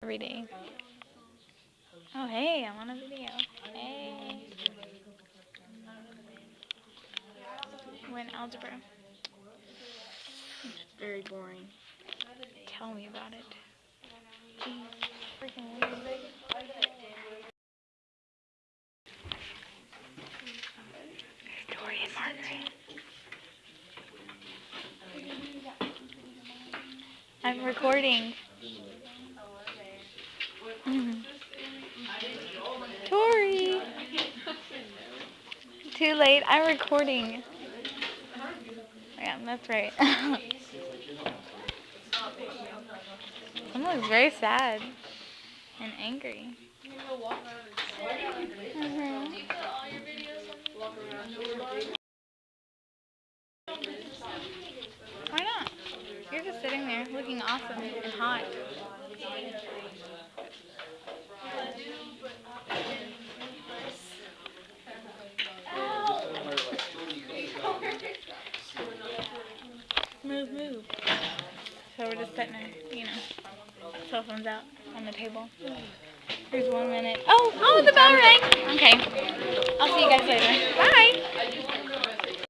Every day. Oh, hey, I'm on a video. Hey. When algebra. It's very boring. Tell me about it. Jeez, freaking Wednesday. Tori and Margaret. I'm recording. Tori. Too late. I'm recording. Yeah, that's right. Someone looks very sad and angry. Why not? You're just sitting there looking awesome and hot. Move. So we're just sitting there, cell phones out on the table. There's 1 minute. Oh, the bell rang. Okay. I'll see you guys later. Bye.